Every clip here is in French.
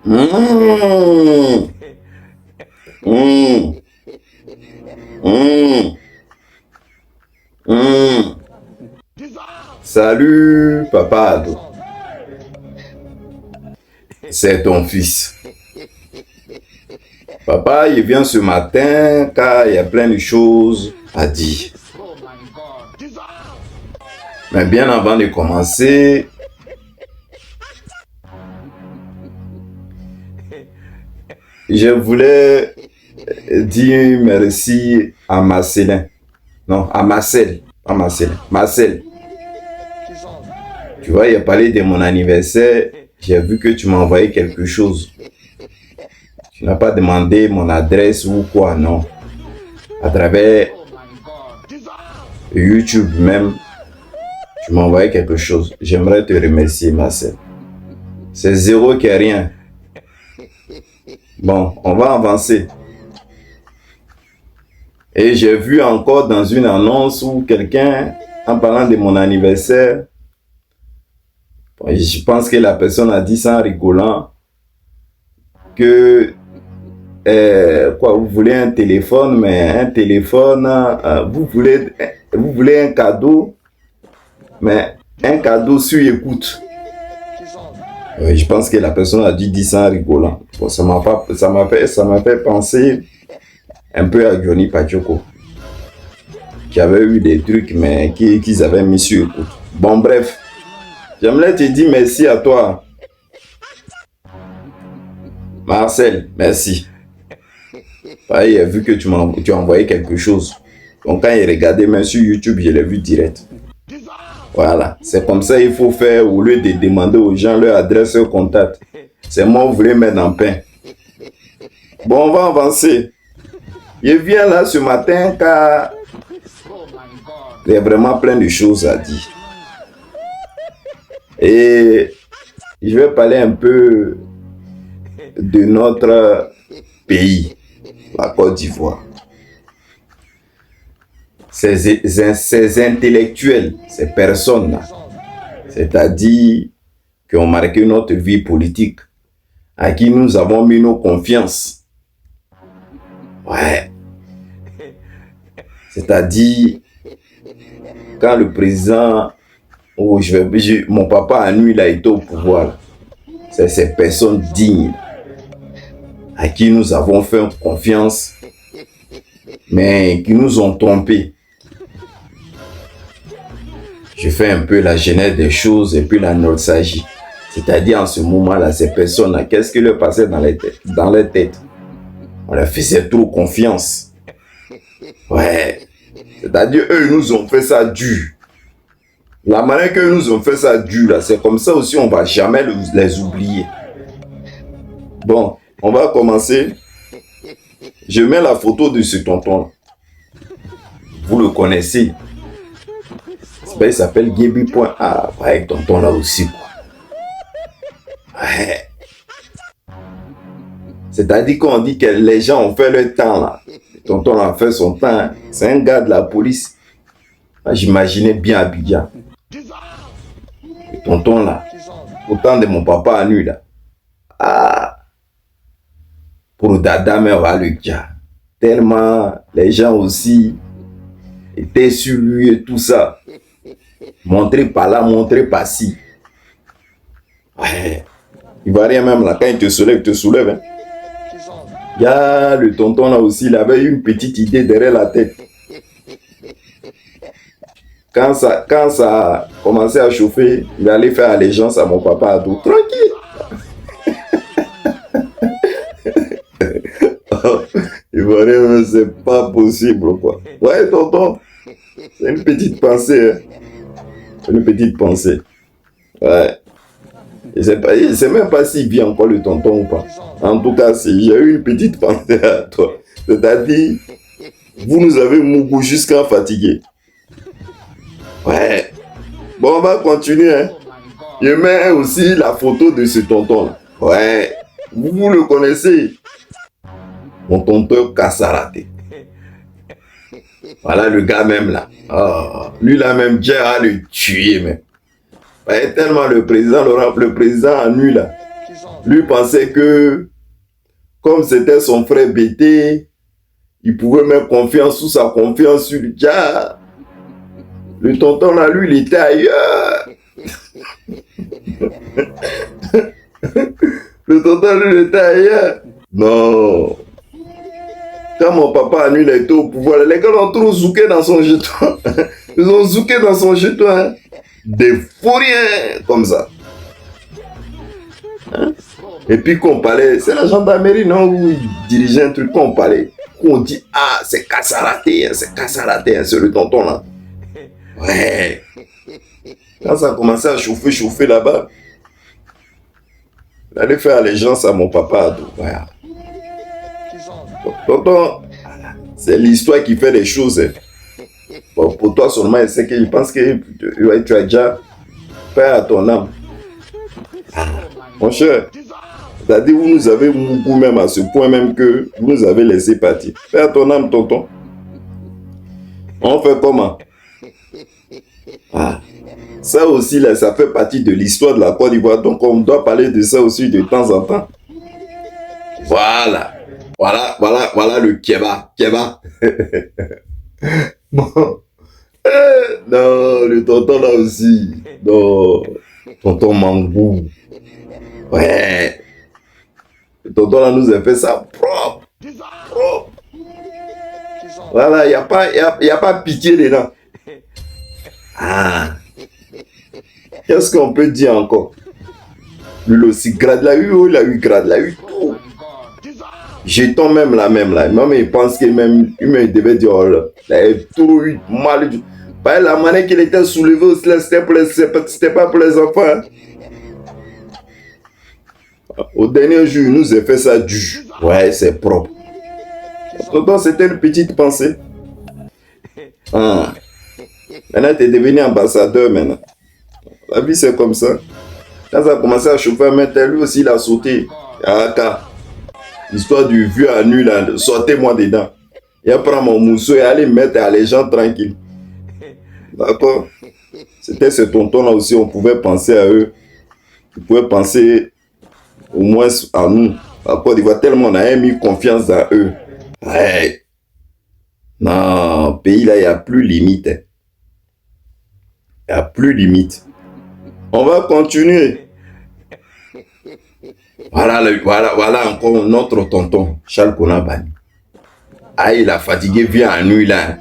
Mmh. Mmh. Mmh. Mmh. Salut, papa Ado. C'est ton fils. Papa, il vient ce matin car il y a plein de choses à dire. Mais bien avant de commencer, je voulais dire merci à Marcelin. Non, à Marcel. Pas Marcel. Marcel. Tu vois, il a parlé de mon anniversaire. J'ai vu que tu m'as envoyé quelque chose. Tu n'as pas demandé mon adresse ou quoi, non. À travers YouTube même, tu m'as envoyé quelque chose. J'aimerais te remercier, Marcel. C'est zéro qui est rien. Bon, on va avancer. Et j'ai vu encore dans une annonce où quelqu'un, en parlant de mon anniversaire, je pense que la personne a dit ça en rigolant, que quoi, vous voulez un téléphone, mais un téléphone, vous voulez un cadeau, mais un cadeau sur écoute. Je pense que la personne a dû dire ça en rigolant. Bon, ça m'a fait penser un peu à Johnny Pachoko, qui avait eu des trucs, mais qu'ils avaient mis sur écoute. Bon, bref, j'aimerais te dire merci à toi, Marcel, merci. Pareil, il a vu que tu as envoyé quelque chose. Donc quand il regardait même sur YouTube, je l'ai vu direct. Voilà, c'est comme ça qu'il faut faire au lieu de demander aux gens leur adresse, leur contact. C'est moi vous voulez mettre en pain. Bon, on va avancer. Je viens là ce matin car il y a vraiment plein de choses à dire. Et je vais parler un peu de notre pays, la Côte d'Ivoire. Ces intellectuels, ces personnes-là, c'est-à-dire qui ont marqué notre vie politique, à qui nous avons mis nos confiances. Ouais. C'est-à-dire, quand le président, mon papa à lui, il a été au pouvoir, c'est ces personnes dignes à qui nous avons fait confiance, mais qui nous ont trompés. Je fais un peu la genèse des choses et puis la nostalgie. C'est-à-dire, en ce moment-là, ces personnes-là, qu'est-ce qui leur passait dans leur tête? On leur faisait trop confiance. Ouais. C'est-à-dire, eux, ils nous ont fait ça dur. La manière qu'ils nous ont fait ça dur, là, c'est comme ça aussi, on ne va jamais les oublier. Bon, on va commencer. Je mets la photo de ce tonton. Vous le connaissez. Il s'appelle Gaby.A. Avec tonton là aussi, quoi. Ouais. C'est-à-dire qu'on dit que les gens ont fait leur temps, là. Tonton a fait son temps. C'est un gars de la police. J'imaginais bien Abidjan. Et tonton là, au temps de mon papa à lui là. Ah, pour Dada, mais on va le dire. Tellement les gens aussi étaient sur lui et tout ça. Montrer par là, montrer par ci. Ouais. Il va rien même là. Quand il te soulève. Hein. Il y a le tonton là aussi, il avait une petite idée derrière la tête. Quand ça a commencé à chauffer, il allait faire allégeance à mon papa Ado. Tranquille. Il va rien, c'est pas possible quoi. Ouais, tonton. C'est une petite pensée. Hein. C'est une petite pensée. Ouais. Je sais même pas s'il vit encore le tonton ou pas. En tout cas, j'ai eu une petite pensée à toi. C'est-à-dire, vous nous avez mougou jusqu'à fatiguer. Ouais. Bon, on va continuer. Hein. Je mets aussi la photo de ce tonton-là. Ouais. Vous le connaissez. Mon tonton Kassarate. Voilà le gars même là. Oh, lui là même, Dieu a le tué même. Ouais, tellement le président à lui là. Lui pensait que, comme c'était son frère Bété, il pouvait mettre confiance sous sa confiance sur le Dja. Le tonton là, lui, il était ailleurs. Le tonton, lui, il était ailleurs. Non. Quand mon papa, lui, il était au pouvoir, les gars l'ont trop zouké dans son jeton. Ils ont zouké dans son jeton. Hein. Des fourriens comme ça. Hein? Et puis qu'on parlait, c'est la gendarmerie, non, où il dirigeait un truc, qu'on parlait. Qu'on dit, ah, c'est Kassaraté, hein, c'est le tonton là. Ouais. Quand ça a commencé à chauffer là-bas, il allait faire allégeance à mon papa. Ouais. Tonton, c'est l'histoire qui fait les choses. Hein. Bon, pour toi seulement, il pense que tu as déjà fait à ton âme. Mon cher, c'est-à-dire vous nous avez beaucoup même à ce point même que vous nous avez laissé partir. Fais à ton âme, tonton. On fait comment? Ah. Ça aussi, là, ça fait partie de l'histoire de la Côte d'Ivoire. Donc, on doit parler de ça aussi de temps en temps. Voilà. Voilà le Kéba. Bon. Non, le tonton là aussi. Non. Tonton Mangou. Ouais. Le tonton là nous a fait ça propre. Voilà, il n'y a pas pitié dedans. Ah. Qu'est-ce qu'on peut dire encore? Lui aussi, grade la eu, il a eu grade la eu tout. Jeton même là. Même il pense qu'il même, il devait dire, oh là, il a tout eu mal. Bah, la manière qu'il était soulevé aussi, c'était pas pour les enfants. Hein. Au dernier jour, il nous a fait ça du. Ouais, c'est propre. Donc, c'était une petite pensée. Ah. Maintenant, tu es devenu ambassadeur maintenant. La vie, c'est comme ça. Quand ça a commencé à chauffer, maintenant, lui aussi, il a sauté. L'histoire du vieux à nu, là, sortez-moi dedans. Il prend mon mousseau et aller mettre à les gens tranquilles. D'accord? C'était ce tonton-là aussi, on pouvait penser à eux. On pouvait penser au moins à nous. À Côte d'Ivoire, tellement on a mis confiance dans eux. Ouais. Non, pays là, il n'y a plus limite. Il n'y a plus limite. On va continuer. Voilà encore notre tonton, Charles Konabani. Ah, il a fatigué, vient à nuit là.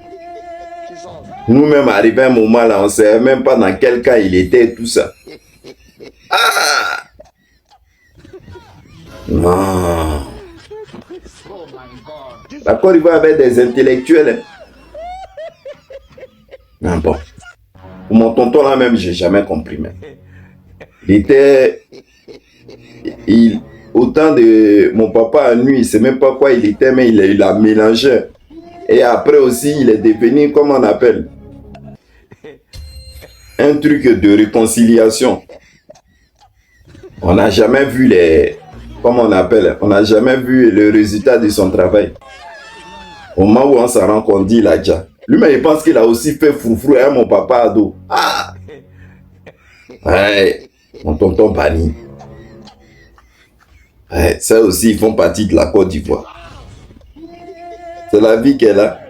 Nous-mêmes, arrivé à un moment là, on ne savait même pas dans quel cas il était et tout ça. Ah! Non. La Côte d'Ivoire avait des intellectuels. Non, bon. Pour mon tonton là même, j'ai jamais compris même. Autant de mon papa à nuit, il ne sait même pas quoi il était, mais il a mélangé. Et après aussi, il est devenu, comment on appelle, un truc de réconciliation. On n'a jamais vu comment on appelle, on n'a jamais vu le résultat de son travail. Au moment où on s'en rend compte, il a déjà. Lui-même, il pense qu'il a aussi fait froufrou, hein, mon papa ado. Ah! Ouais, mon tonton Bani. Ouais, ça aussi, ils font partie de la Côte d'Ivoire. C'est la vie qu'elle a.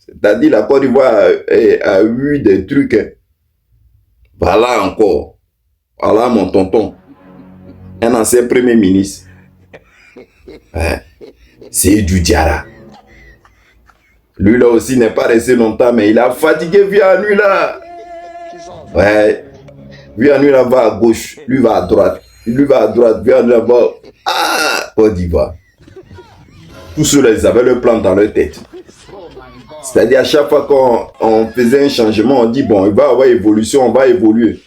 C'est-à-dire, la Côte d'Ivoire a eu des trucs. Hein. Voilà encore. Voilà mon tonton. Un ancien premier ministre. Ouais. C'est du Diarra. Lui là aussi n'est pas resté longtemps, mais il a fatigué via lui là. Ouais. Via lui là va à gauche, lui va à droite. Lui va à droite, via lui là-bas. Ah, Côte d'Ivoire. Tous ceux-là, ils avaient le plan dans leur tête. C'est-à-dire à chaque fois qu'on faisait un changement, on dit bon, il va y avoir évolution, on va évoluer.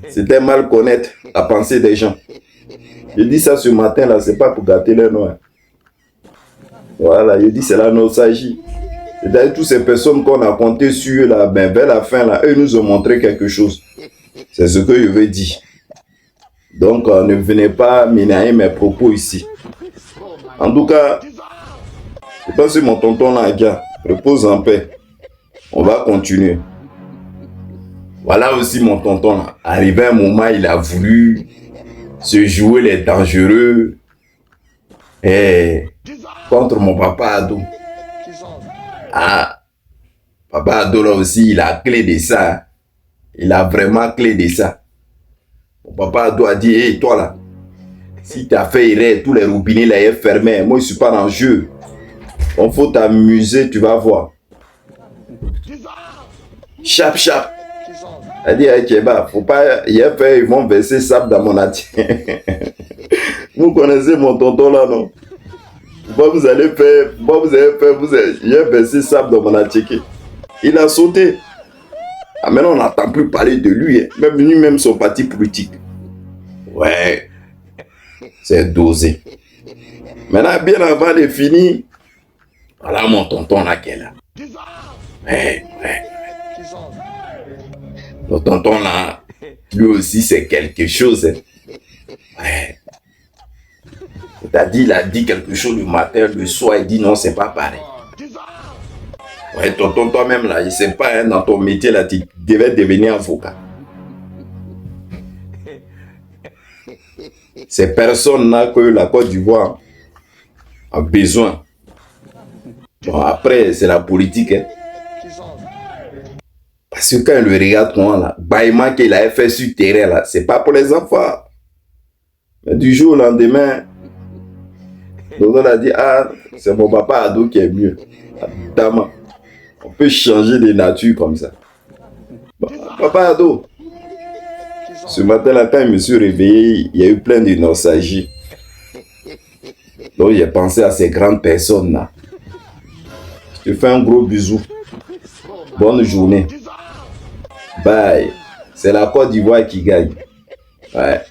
C'était mal connaître la pensée des gens. Je dis ça ce matin là, c'est pas pour gâter les noirs. Voilà, je dis c'est la nostalgie. C'est-à-dire toutes ces personnes qu'on a comptées sur là, ben vers la fin là, eux nous ont montré quelque chose. C'est ce que je veux dire. Donc ne venez pas minailler mes propos ici. En tout cas, je pense que mon tonton là, repose en paix. On va continuer. Voilà aussi mon tonton là. Arrivé un moment, il a voulu se jouer les dangereux contre mon papa ado. Ah, papa ado là aussi, il a clé de ça. Il a vraiment clé de ça. Mon papa ado a dit, hey, toi là, si tu as fait erreur, tous les robinets là sont fermés. Moi, je suis pas dans le jeu. Il faut t'amuser, tu vas voir. Chap, chap. Elle dit, hey, Tcheba, faut pas, ils vont verser sable dans mon attien. Vous connaissez mon tonton là, non? Vous allez faire, il a versé sable dans mon attien. Il a sauté. Ah, maintenant, on n'entend plus parler de lui. Hein. Même lui-même, son parti politique. Ouais, c'est dosé. Maintenant, bien avant de finir, voilà mon tonton là qui est là. Ouais. Le tonton là, lui aussi, c'est quelque chose. Hein. Ouais. C'est-à-dire, il a dit quelque chose le matin, le soir, il dit non, c'est pas pareil. Ouais, tonton, toi-même là, je sais pas, hein, dans ton métier là, tu devais devenir avocat. Ces personnes-là que la Côte d'Ivoire a besoin. Bon, après, c'est la politique. Hein. Parce que quand il le regarde, moi, là, Baïma qu'il a fait sur terrain, là, c'est pas pour les enfants. Mais du jour au lendemain, donc on a dit, ah, c'est mon papa ado qui est mieux. Dama, on peut changer de nature comme ça. Bon, papa ado, ce matin-là, quand je me suis réveillé, il y a eu plein de nostalgie. Donc j'ai pensé à ces grandes personnes-là. Je te fais un gros bisou. Bonne journée. Bye. C'est la Côte d'Ivoire qui gagne. Ouais.